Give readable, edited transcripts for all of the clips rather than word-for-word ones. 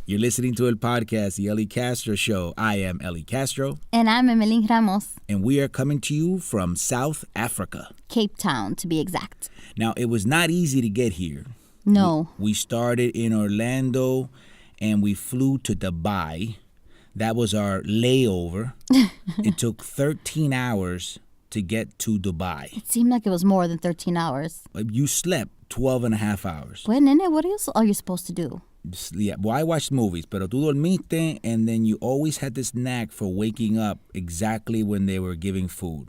You're listening to El Podcast, the Eli Castro Show. I am Eli Castro. And I'm Emeline Ramos. And we are coming to you from South Africa. Cape Town, to be exact. Now, it was not easy to get here. No. We started in Orlando, and we flew to Dubai. That was our layover. It took 13 hours to get to Dubai. It seemed like it was more than 13 hours. You slept 12 and a half hours. Wait, Nene, what else are you supposed to do? Yeah, well, I watched movies, pero tú dormiste, and then you always had this knack for waking up exactly when they were giving food.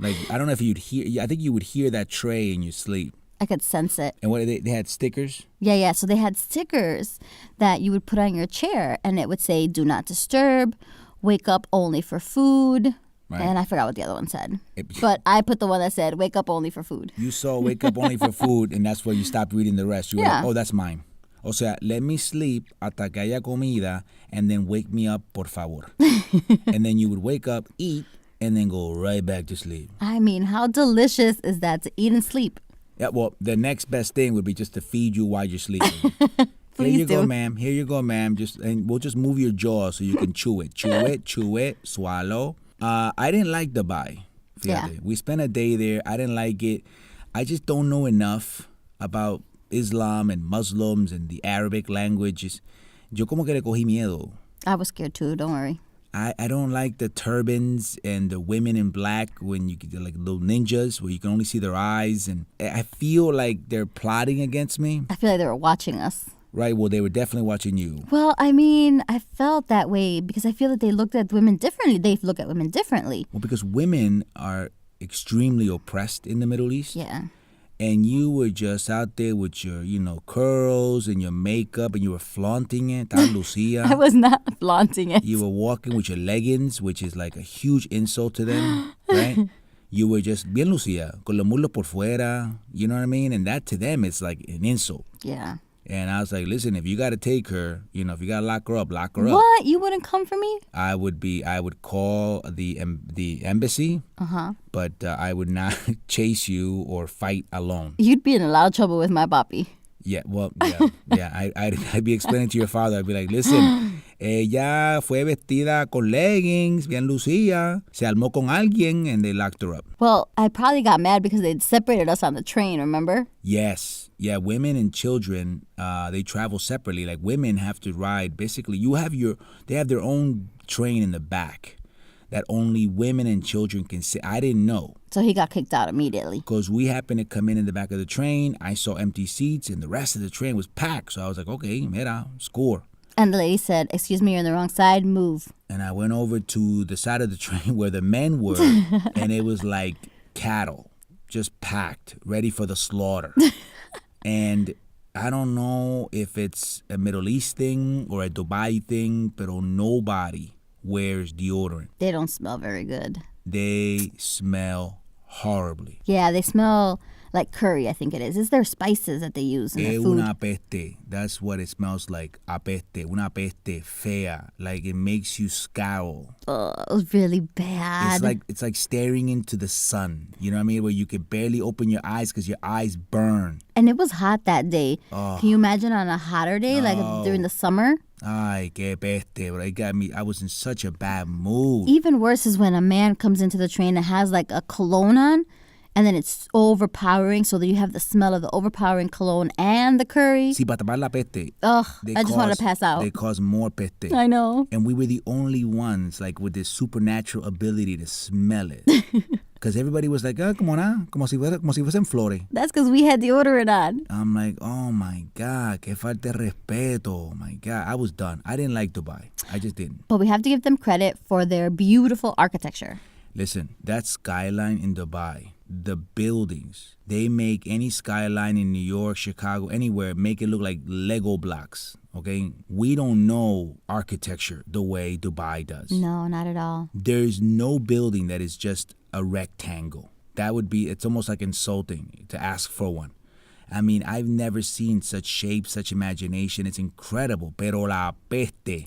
Like, I don't know if you'd hear, I think you would hear that tray in your sleep. I could sense it. And what, they had stickers? Yeah. So they had stickers that you would put on your chair, and it would say, do not disturb, wake up only for food. Right. And I forgot what the other one said. But I put the one that said, wake up only for food. You saw wake up only for food, and that's where you stopped reading the rest. You were like, oh, that's mine. O sea, let me sleep hasta que haya comida, and then wake me up, por favor. And then you would wake up, eat, and then go right back to sleep. I mean, how delicious is that to eat and sleep? Yeah, well, the next best thing would be just to feed you while you're sleeping. Here you go, ma'am. Here you go, ma'am. And we'll just move your jaw so you can chew it. Chew it, swallow. I didn't like Dubai. Yeah. We spent a day there. I didn't like it. I just don't know enough about Islam and Muslims and the Arabic languages. Yo como que le cogí miedo. I was scared too, don't worry. I don't like the turbans and the women in black when you get like little ninjas where you can only see their eyes. And I feel like they're plotting against me. I feel like they were watching us. Right, well, they were definitely watching you. Well, I mean, I felt that way because I feel that they looked at women differently. They look at women differently. Well, because women are extremely oppressed in the Middle East. Yeah. And you were just out there with your, curls and your makeup, and you were flaunting it. Lucia. I was not flaunting it. You were walking with your leggings, which is like a huge insult to them, right? You were just bien Lucia, con los muslos por fuera, you know what I mean? And that to them, it's like an insult. Yeah. And I was like, listen, if you got to take her, if you got to lock her up, lock her up. What? You wouldn't come for me? I would call the embassy, but I would not chase you or fight alone. You'd be in a lot of trouble with my papi. Yeah, well, yeah. I'd be explaining to your father. I'd be like, listen, ella fue vestida con leggings, bien lucía, se armó con alguien, and they locked her up. Well, I probably got mad because they separated us on the train, remember? Yes. Yeah, women and children, they travel separately. Like, women have to ride. Basically, they have their own train in the back that only women and children can sit. I didn't know. So he got kicked out immediately. Because we happened to come in the back of the train. I saw empty seats, and the rest of the train was packed. So I was like, okay, mira, score. And the lady said, excuse me, you're on the wrong side, move. And I went over to the side of the train where the men were, and it was like cattle, just packed, ready for the slaughter. And I don't know if it's a Middle East thing or a Dubai thing, but nobody wears deodorant. They don't smell very good. They smell horribly. Yeah, they smell like curry, I think it is. It's their spices that they use in their food. Una peste. That's what it smells like. Apeste. Una peste fea. Like, it makes you scowl. Oh, it was really bad. It's like staring into the sun. You know what I mean? Where you can barely open your eyes because your eyes burn. And it was hot that day. Oh. Can you imagine on a hotter day, like during the summer? Ay, que peste. But it got me. I was in such a bad mood. Even worse is when a man comes into the train and has like a cologne on. And then it's overpowering, so that you have the smell of the overpowering cologne and the curry. Sí, para tapar la peste. Ugh, I just want to pass out. They cause more peste. I know. And we were the only ones, like, with this supernatural ability to smell it. Because everybody was like, como si fuesen flores. That's because we had deodorant on. I'm like, oh, my God, que falta de respeto. Oh, my God. I was done. I didn't like Dubai. I just didn't. But we have to give them credit for their beautiful architecture. Listen, that skyline in Dubai, the buildings, they make any skyline in New York, Chicago, anywhere, make it look like Lego blocks, okay? We don't know architecture the way Dubai does. No, not at all. There's no building that is just a rectangle. It's almost like insulting to ask for one. I mean, I've never seen such shape, such imagination. It's incredible. Pero la peste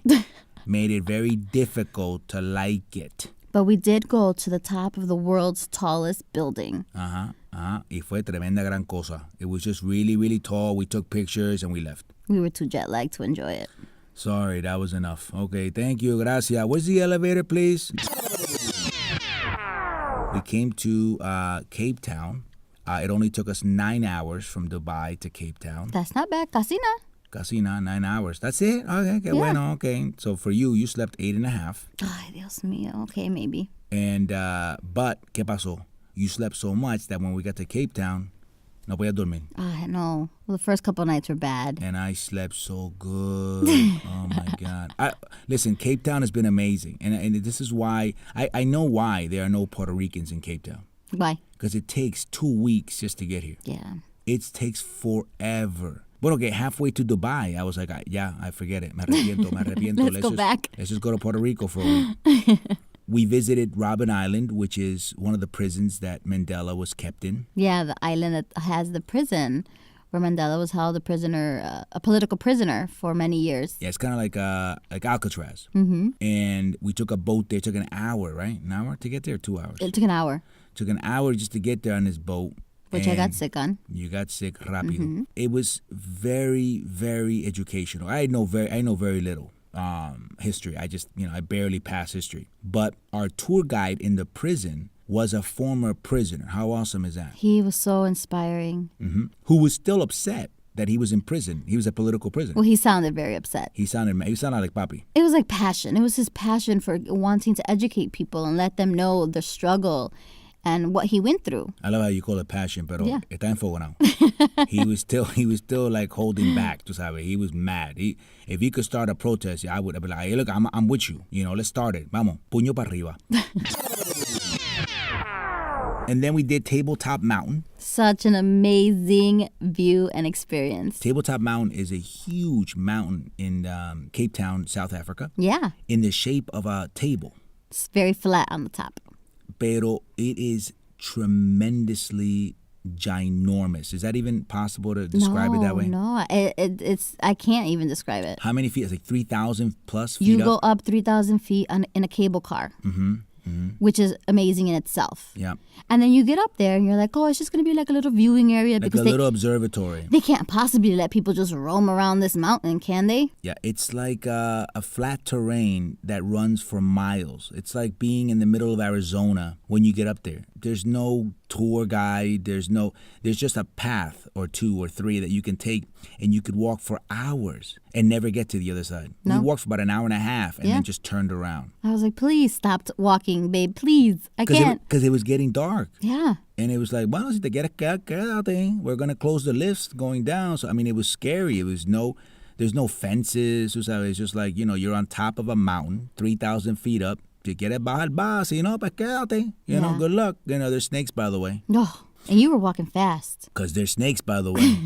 made it very difficult to like it. But we did go to the top of the world's tallest building. Y fue tremenda gran cosa. It was just really, really tall. We took pictures and we left. We were too jet lagged to enjoy it. Sorry, that was enough. Okay, thank you. Gracias. Where's the elevator, please? We came to Cape Town. It only took us 9 hours from Dubai to Cape Town. That's not bad. Casina. 9 hours. That's it? Okay, Yeah. bueno, okay. So for you slept 8.5. Ay, Dios mío. Okay, maybe. And, but, ¿qué pasó? You slept so much that when we got to Cape Town, no podía dormir. No. Well, the first couple of nights were bad. And I slept so good. Oh, my God. Listen, Cape Town has been amazing. And this is why, I know why there are no Puerto Ricans in Cape Town. Why? Because it takes 2 weeks just to get here. Yeah. It takes forever. But okay, halfway to Dubai, I was like, I forget it. Me arrepiento. Let's go back. Let's just go to Puerto Rico for a week. We visited Robben Island, which is one of the prisons that Mandela was kept in. Yeah, the island that has the prison where Mandela was held a political prisoner for many years. Yeah, it's kind of like Alcatraz. Mm-hmm. And we took a boat there. It took an hour, right? An hour to get there? 2 hours? It took an hour. Took an hour just to get there on this boat. Which I got sick on. You got sick rápido. Mm-hmm. It was very, very educational. I know very little history. I barely pass history. But our tour guide in the prison was a former prisoner. How awesome is that? He was so inspiring. Mm-hmm. Who was still upset that he was in prison. He was a political prisoner. Well, he sounded very upset. He sounded like Papi. It was like passion. It was his passion for wanting to educate people and let them know the struggle and what he went through. I love how you call it passion, pero Yeah. está enfogonado. He was still like holding back, tú sabes. He was mad. If he could start a protest, I would be like, hey, look, I'm with you. Let's start it. Vamos, puño para arriba. And then we did Tabletop Mountain. Such an amazing view and experience. Tabletop Mountain is a huge mountain in Cape Town, South Africa. Yeah. In the shape of a table. It's very flat on the top. Pero it is tremendously ginormous. Is that even possible to describe it that way? No, it's I can't even describe it. How many feet? It's like 3,000 plus feet You up? go up 3,000 feet in a cable car, which is amazing in itself. Yeah. And then you get up there and you're like, oh, it's just going to be like a little viewing area. Like because a little observatory. They can't possibly let people just roam around this mountain, can they? Yeah, it's like a flat terrain that runs for miles. It's like being in the middle of Arizona when you get up there. There's no tour guide. There's just a path or 2 or 3 that you can take, and you could walk for hours and never get to the other side. No. We walked for about an hour and a half and then just turned around. I was like, please stop walking, babe. Please. I can't. Because it was getting dark. Yeah. And it was like, bueno, si te quieres quédate. We're going to close the lifts going down. So, I mean, it was scary. There's no fences. It's just like, you're on top of a mountain, 3,000 feet up. Si quieres bajar, vas. Si no, pues quédate. Good luck. There's snakes, by the way. No. And you were walking fast. Because there's snakes, by the way.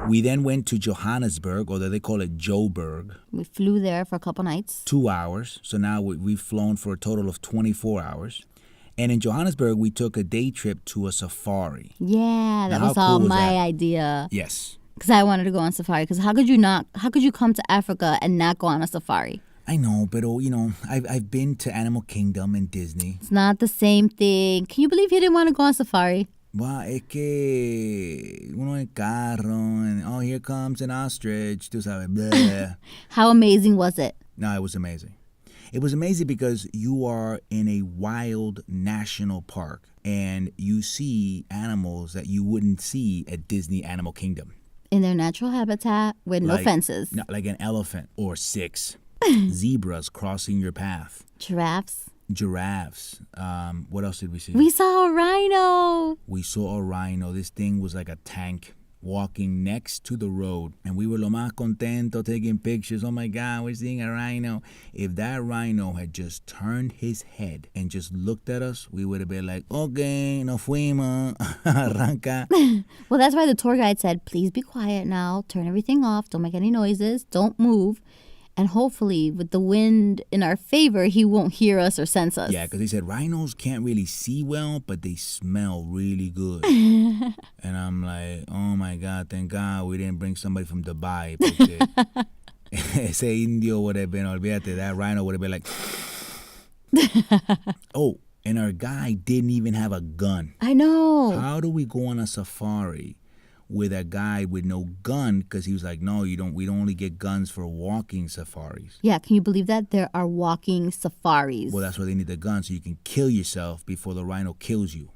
We then went to Johannesburg, or they call it Joburg. We flew there for a couple nights. 2 hours. So now we've flown for a total of 24 hours. And in Johannesburg, we took a day trip to a safari. Yeah, that Now, was how all cool was my that? idea. Yes. Because I wanted to go on safari. Because how could you come to Africa and not go on a safari? I know, but I've been to Animal Kingdom and Disney. It's not the same thing. Can you believe he didn't want to go on safari? Well, es que uno en carro, and here comes an ostrich, tú sabes, bleh. How amazing was it? No, it was amazing. It was amazing because you are in a wild national park and you see animals that you wouldn't see at Disney Animal Kingdom. In their natural habitat with no fences. No, like an elephant or 6 zebras crossing your path. Giraffes. What else did we see? We saw a rhino. We saw a rhino. This thing was like a tank walking next to the road. And we were lo más contento taking pictures. Oh my God, we're seeing a rhino. If that rhino had just turned his head and just looked at us, we would have been like, okay, nos fuimos, arranca. Well, that's why the tour guide said, please be quiet now. Turn everything off. Don't make any noises. Don't move. And hopefully, with the wind in our favor, he won't hear us or sense us. Yeah, because he said rhinos can't really see well, but they smell really good. And I'm like, oh my God, thank God we didn't bring somebody from Dubai. Porque ese indio would have been, olvídate, that rhino would have been like, oh, and our guy didn't even have a gun. I know. How do we go on a safari with a guy with no gun because he was like, no, we don't only get guns for walking safaris. Yeah, can you believe that? There are walking safaris. Well, that's why they need the gun, so you can kill yourself before the rhino kills you.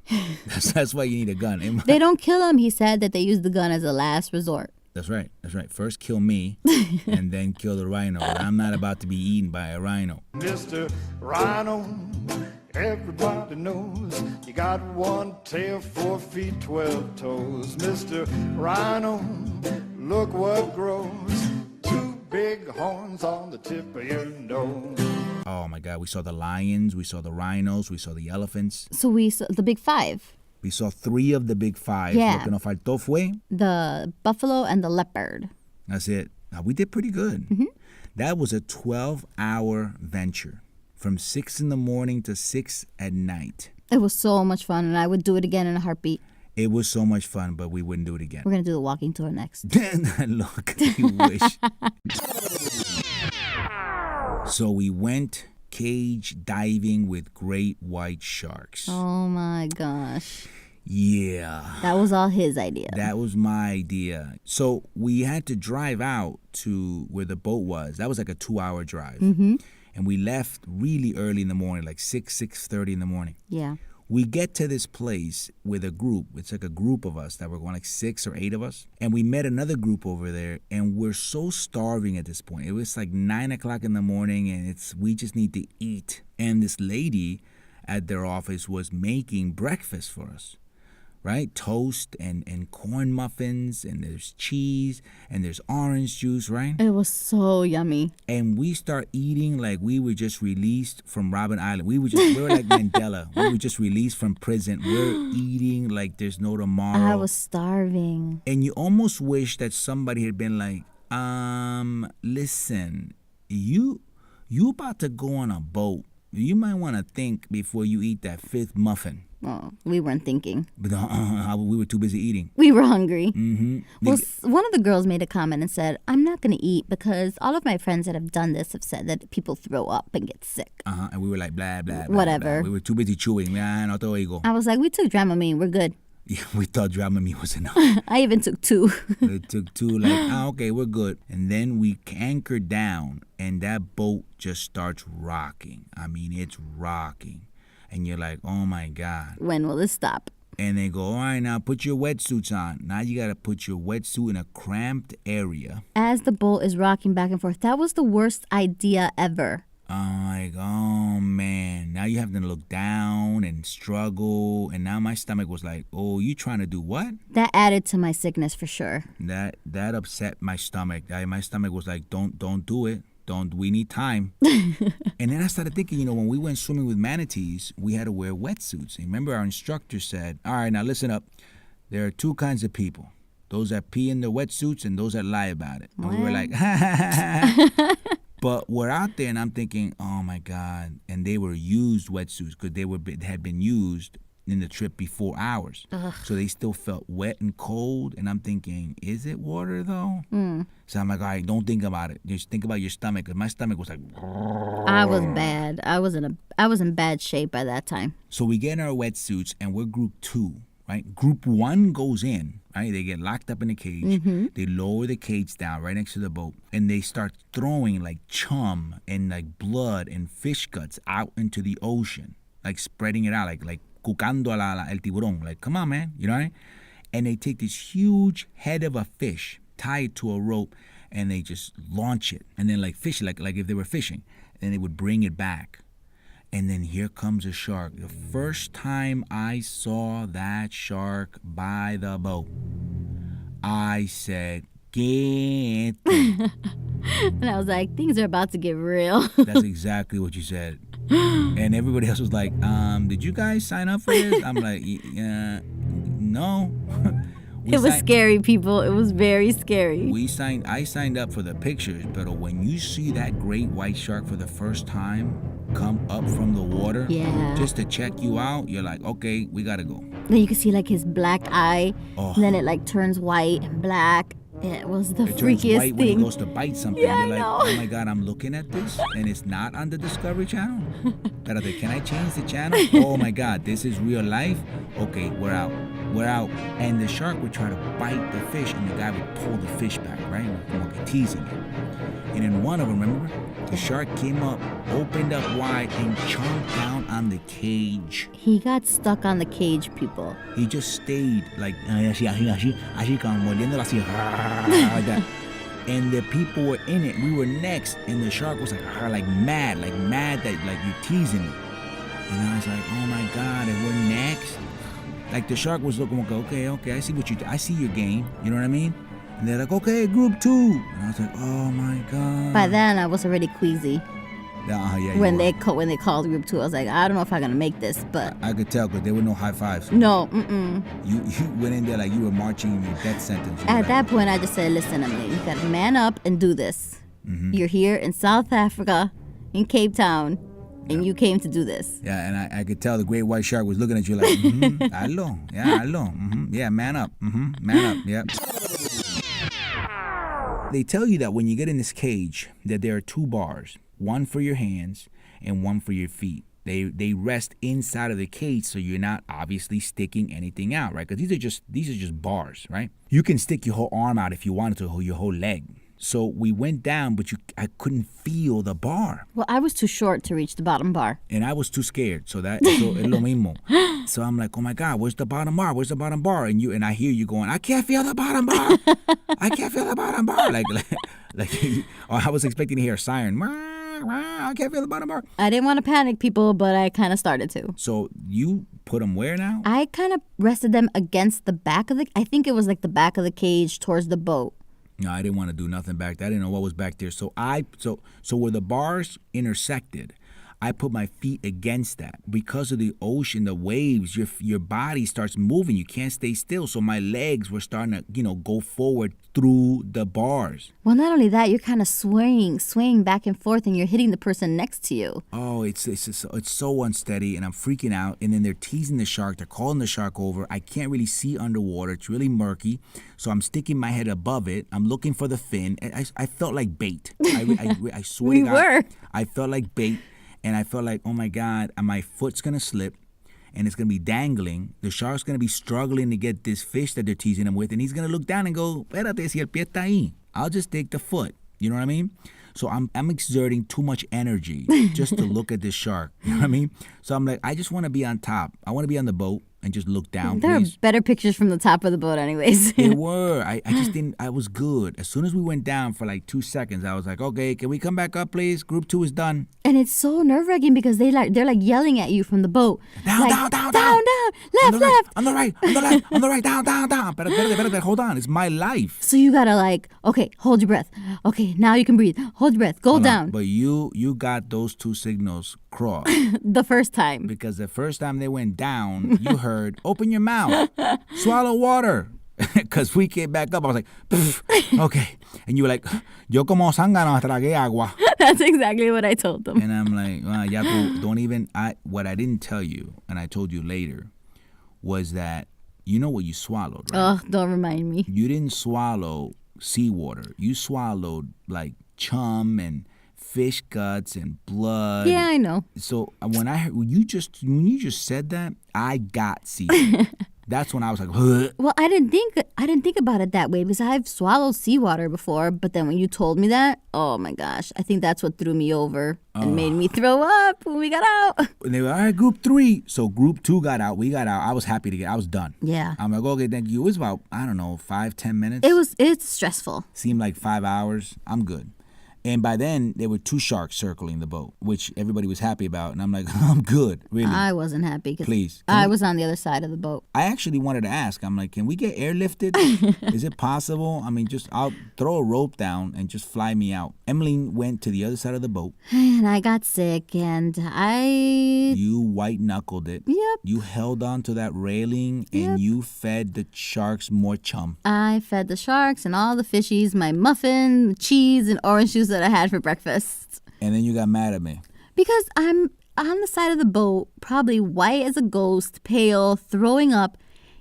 That's why you need a gun. They don't kill him. He said that they use the gun as a last resort. That's right. First kill me and then kill the rhino. But I'm not about to be eaten by a rhino. Mr. Rhino, everybody knows you got 1 tail, 4 feet, 12 toes. Mr. Rhino, look what grows. 2 big horns on the tip of your nose. Oh my God, we saw the lions, we saw the rhinos, we saw the elephants. So we saw the big 5. We saw 3 of the big 5. Yeah. Lo que nos faltó fue the buffalo and the leopard. That's it. Now, we did pretty good. Mm-hmm. That was a 12-hour venture from 6 in the morning to 6 at night. It was so much fun, and I would do it again in a heartbeat. It was so much fun, but we wouldn't do it again. We're going to do the walking tour next. Look, you wish. So we went cage diving with great white sharks. Oh, my gosh. Yeah. That was all his idea. That was my idea. So we had to drive out to where the boat was. That was like a 2-hour drive. Mm-hmm. And we left really early in the morning, like 6:30 in the morning. Yeah. We get to this place with a group. It's like a group of us that were going, like 6 or 8 of us. And we met another group over there, and we're so starving at this point. It was like 9 o'clock in the morning, and we just need to eat. And this lady at their office was making breakfast for us, right? Toast and corn muffins, and there's cheese, and there's orange juice, right? It was so yummy. And we start eating like we were just released from Robben Island. We were like Mandela. We were just released from prison. We're eating like there's no tomorrow. I was starving. And you almost wish that somebody had been like, listen, you about to go on a boat. You might want to think before you eat that 5th muffin. Well, we weren't thinking. But we were too busy eating. We were hungry. Mm-hmm. Well, one of the girls made a comment and said, I'm not going to eat because all of my friends that have done this have said that people throw up and get sick. And we were like, blah, blah, blah. Whatever. Blah. We were too busy chewing. No te oigo. I was like, we took Dramamine. We're good. Yeah, we thought Dramamine was enough. I even took 2. We took 2, like, okay, we're good. And then we anchored down, and that boat just starts rocking. I mean, it's rocking. And you're like, oh, my God. When will this stop? And they go, all right, now put your wetsuits on. Now you got to put your wetsuit in a cramped area. As the boat is rocking back and forth, that was the worst idea ever. I'm like, oh, man. Now you have to look down and struggle. And now my stomach was like, oh, you trying to do what? That added to my sickness for sure. That upset my stomach. My stomach was like, don't do it. We need time. And then I started thinking, when we went swimming with manatees, we had to wear wetsuits. And remember our instructor said, all right, now listen up. There are 2 kinds of people. Those that pee in their wetsuits and those that lie about it. And we were like, But we're out there, and I'm thinking, oh, my God. And they were used wetsuits because they had been used in the trip before ours. Ugh. So they still felt wet and cold. And I'm thinking, is it water, though? So I'm like, all right, don't think about it. Just think about your stomach. Because my stomach was like... I was bad. I was in bad shape by that time. So we get in our wetsuits, and we're group 2, right? Group 1 goes in. Right? They get locked up in a cage. Mm-hmm. They lower the cage down right next to the boat. And they start throwing like chum and like blood and fish guts out into the ocean. Like spreading it out. Like cucando el tiburón. Like, come on, man. You know what I mean? And they take this huge head of a fish, tie it to a rope, and they just launch it. And then like fish, like if they were fishing. And they would bring it back. And then here comes a shark. The first time I saw that shark by the boat, I said, get them. And I was like, things are about to get real. That's exactly what you said. And everybody else was like, did you guys sign up for this? I'm like, no. It was scary, people. It was very scary. I signed up for the pictures, but when you see that great white shark for the first time come up from the water, just to check you out, you're like, okay, we gotta go. Then you can see like his black eye, and then it like turns white and black. It was the freakiest turns white thing. When he goes to bite something, Yeah, you're like, I know. oh my God, I'm looking at this, and it's not on the Discovery Channel. Can I change the channel? Oh my God, this is real life. Okay, we're out. we're out, and the shark would try to bite the fish, and the guy would pull the fish back, right? Like teasing it. And in one of them, remember, the shark came up, opened up wide, and chomped down on the cage. He got stuck on the cage, people. He just stayed like como mordiéndolo así, like that. And the people were in it. We were next, and the shark was like mad that like you're teasing me. And I was like, oh my God, and we're next. Like the shark was looking, okay, I see I see your game. You know what I mean? And they're like, okay, group 2. And I was like, oh my God. By then, I was already queasy. Yeah. When they called group 2, I was like, I don't know if I'm gonna make this, but I could tell because there were no high fives. No, You went in there like you were marching in your death sentence. At that point, I just said, listen, Emily, you gotta man up and do this. Mm-hmm. You're here in South Africa, in Cape Town, and you came to do this. Yeah, and I could tell the great white shark was looking at you like, hello, yeah, man up, man up, yeah. They tell you that when you get in this cage, that there are 2 bars, one for your hands and one for your feet. They rest inside of the cage, so you're not obviously sticking anything out, right? Because these are just bars, right? You can stick your whole arm out if you wanted to, or your whole leg. So we went down, but I couldn't feel the bar. Well, I was too short to reach the bottom bar. And I was too scared, so es lo mismo. So I'm like, oh my God, where's the bottom bar? Where's the bottom bar? And I hear you going, I can't feel the bottom bar. I can't feel the bottom bar. Like I was expecting to hear a siren. I can't feel the bottom bar. I didn't want to panic people, but I kind of started to. So you put them where now? I kind of rested them against the back of I think it was like the back of the cage towards the boat. No, I didn't want to do nothing back there. I didn't know what was back there. So where the bars intersected, I put my feet against that. Because of the ocean, the waves, your body starts moving. You can't stay still. So my legs were starting to, go forward through the bars. Well, not only that, you're kind of swaying back and forth, and you're hitting the person next to you. Oh, it's so unsteady, and I'm freaking out. And then they're teasing the shark. They're calling the shark over. I can't really see underwater. It's really murky. So I'm sticking my head above it. I'm looking for the fin. I felt like bait. I swear to God. We were. I felt like bait. And I felt like, oh my God, my foot's going to slip and it's going to be dangling. The shark's going to be struggling to get this fish that they're teasing him with. And he's going to look down and go, espérate, si el pie está ahí. I'll just take the foot. You know what I mean? So I'm exerting too much energy just to look at this shark. You know what I mean? So I'm like, I just want to be on top. I want to be on the boat and just look down, There please. are better pictures from the top of the boat anyways. There were. I just didn't. I was good. As soon as we went down for like 2 seconds, I was like, okay, can we come back up, please? Group 2 is done. And it's so nerve-wracking because they're like yelling at you from the boat. Down, like, down, left. On the right, down. Better, hold on. It's my life. So you gotta okay, hold your breath. Okay, now you can breathe. Hold your breath. Go Hold down. on. But you got those 2 signals crossed. The first time. Because the first time they went down, you heard, open your mouth, swallow water. Because we came back up, I was like, okay. And you were like, yo como zángano tragué agua. That's exactly what I told them. And I'm like, ya don't even, what I didn't tell you, and I told you later, was that you know what you swallowed, right? Oh, don't remind me. You didn't swallow seawater. You swallowed like chum and fish guts and blood. Yeah, I know. So when you just said that, I got seafood. That's when I was like, huh. Well, I didn't think about it that way because I've swallowed seawater before, but then when you told me that, oh my gosh, I think that's what threw me over and made me throw up when we got out. And they were, all right, group 3. So group 2 got out. We got out. I was happy I was done. Yeah. I'm like, okay, thank you. It was about, I don't know, 5-10 minutes. It's stressful. Seemed like 5 hours. I'm good. And by then, there were 2 sharks circling the boat, which everybody was happy about. And I'm like, I'm good, really. I wasn't happy because Please. I was on the other side of the boat. I actually wanted to ask. I'm like, can we get airlifted? Is it possible? I mean, I'll throw a rope down and just fly me out. Emily went to the other side of the boat. And I got sick and You white-knuckled it. Yep. You held on to that railing and you fed the sharks more chum. I fed the sharks and all the fishies my muffin, cheese, and orange juice that I had for breakfast. And then you got mad at me. Because I'm on the side of the boat, probably white as a ghost, pale, throwing up.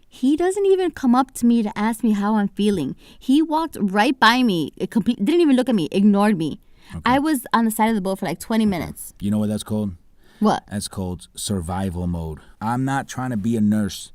He doesn't even come up to me to ask me how I'm feeling. He walked right by me, didn't even look at me, ignored me. Okay. I was on the side of the boat for like 20 minutes. You know what that's called? What? That's called survival mode. I'm not trying to be a nurse.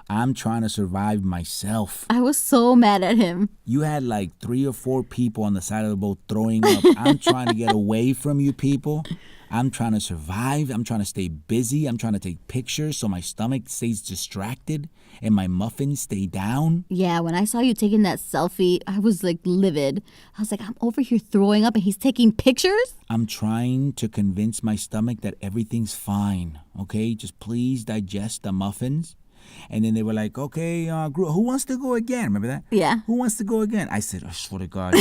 I'm trying to survive myself. I was so mad at him. You had like 3 or 4 people on the side of the boat throwing up. I'm trying to get away from you people. I'm trying to survive. I'm trying to stay busy. I'm trying to take pictures so my stomach stays distracted and my muffins stay down. Yeah, when I saw you taking that selfie, I was like livid. I was like, I'm over here throwing up and he's taking pictures? I'm trying to convince my stomach that everything's fine, okay? Just please digest the muffins. And then they were like, okay, who wants to go again? Remember that? Yeah. Who wants to go again? I said, I swear to God,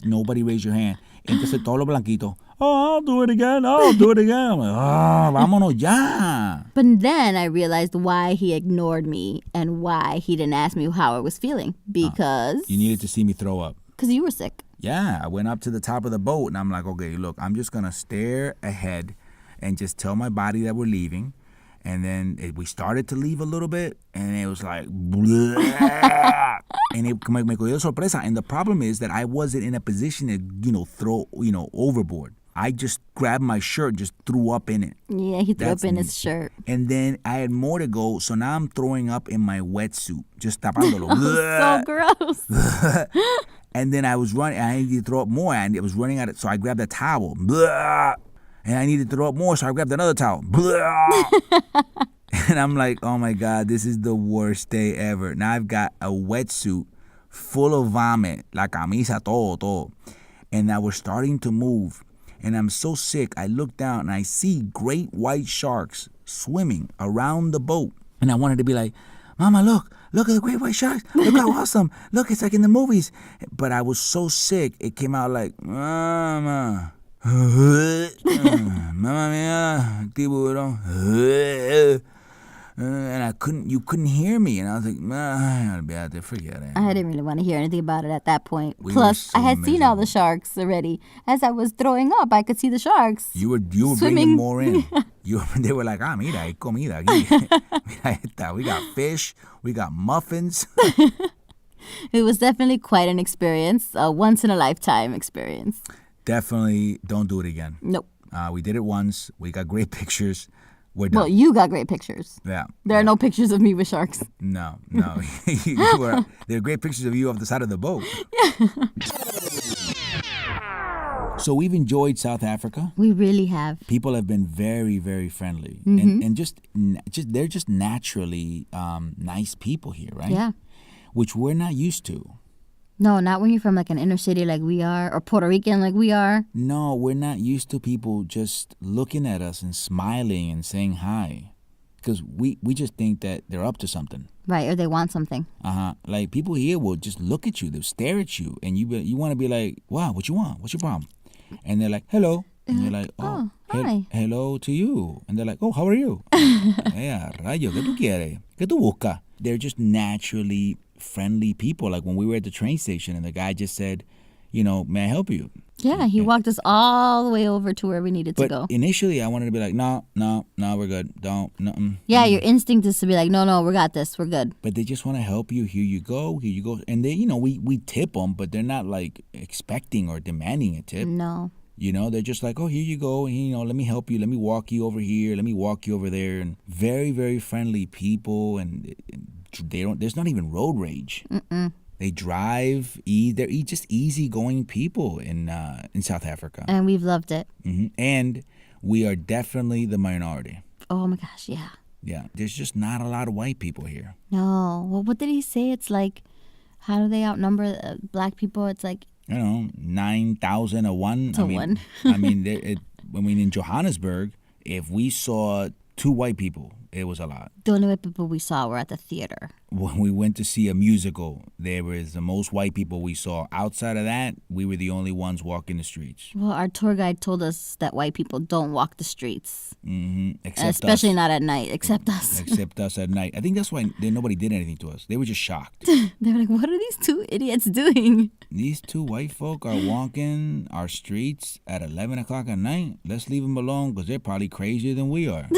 nobody raise your hand. Entonces, todos los blanquitos, I'll do it again. I'm like, vámonos ya. But then I realized why he ignored me and why he didn't ask me how I was feeling. Because... You needed to see me throw up. Because you were sick. Yeah, I went up to the top of the boat and I'm like, okay, look, I'm just going to stare ahead and just tell my body that we're leaving. And then we started to leave a little bit, and it was like, bleh, and me cogió de sorpresa. And the problem is that I wasn't in a position to, throw, overboard. I just grabbed my shirt, just threw up in it. Yeah, he threw up in his shirt. And then I had more to go, so now I'm throwing up in my wetsuit, just tapándolo. So gross. And then I was running, I needed to throw up more, and it was running out, so I grabbed a towel. Bleh. And I needed to throw up more, so I grabbed another towel. And I'm like, oh my God, this is the worst day ever. Now I've got a wetsuit full of vomit, la camisa, todo. And now we're starting to move. And I'm so sick, I look down and I see great white sharks swimming around the boat. And I wanted to be like, Mama, look at the great white sharks. Look how awesome. Look, it's like in the movies. But I was so sick, it came out like, Mama. Mamma mia, tiburón. And you couldn't hear me. And I was like, I'll be out there, forget it. I didn't really want to hear anything about it at that point. Plus, so I had seen all the sharks already. As I was throwing up, I could see the sharks. You were bringing more in. They were like, mira, hay comida aquí. Mira esta. We got fish, we got muffins. It was definitely quite an experience, a once-in-a-lifetime experience. Definitely don't do it again. Nope. We did it once. We got great pictures. We're done. Well, you got great pictures. Yeah. There are no pictures of me with sharks. No. There are great pictures of you off the side of the boat. So we've enjoyed South Africa. We really have. People have been very, very friendly. Mm-hmm. And just they're just naturally nice people here, right? Yeah. Which we're not used to. No, not when you're from like an inner city like we are, or Puerto Rican like we are. No, we're not used to people just looking at us and smiling and saying hi. Because we just think that they're up to something. Right, or they want something. Like people here will just look at you, they'll stare at you, and you want to be like, wow, what you want? What's your problem? And they're like, hello. And you're like, oh hi. Hello to you. And they're like, oh, how are you? Rayo, ¿qué tú quieres? ¿Qué tú buscas? They're just naturally friendly people. Like when we were at the train station and the guy just said, may I help you? Yeah, he walked us all the way over to where we needed to go. But initially I wanted to be like, no, we're good. Don't. Yeah, your instinct is to be like, no, we got this. We're good. But they just want to help you. Here you go. And they, we tip them, but they're not like expecting or demanding a tip. No. They're just like, oh, here you go. And, let me help you. Let me walk you over here. Let me walk you over there. And very, very friendly people. And there's not even road rage. Mm-mm. They drive. They're just easygoing people in South Africa. And we've loved it. Mm-hmm. And we are definitely the minority. Oh, my gosh, yeah. Yeah, there's just not a lot of white people here. No. Well, what did he say? It's like, how do they outnumber black people? It's like... 9,000 to 1. To 1. I mean, in Johannesburg, if we saw 2 white people, it was a lot. The only white people we saw were at the theater. When we went to see a musical, there was the most white people we saw. Outside of that, we were the only ones walking the streets. Well, our tour guide told us that white people don't walk the streets. Mm-hmm. Especially not at night, except us. Except us at night. I think that's why nobody did anything to us. They were just shocked. They were like, what are these 2 idiots doing? These 2 white folk are walking our streets at 11 o'clock at night. Let's leave them alone because they're probably crazier than we are.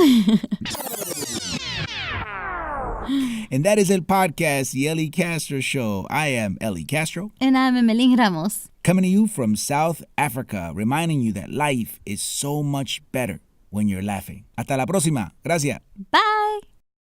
And that is el podcast, the Eli Castro Show. I am Eli Castro. And I'm Emeline Ramos. Coming to you from South Africa, reminding you that life is so much better when you're laughing. Hasta la próxima. Gracias. Bye.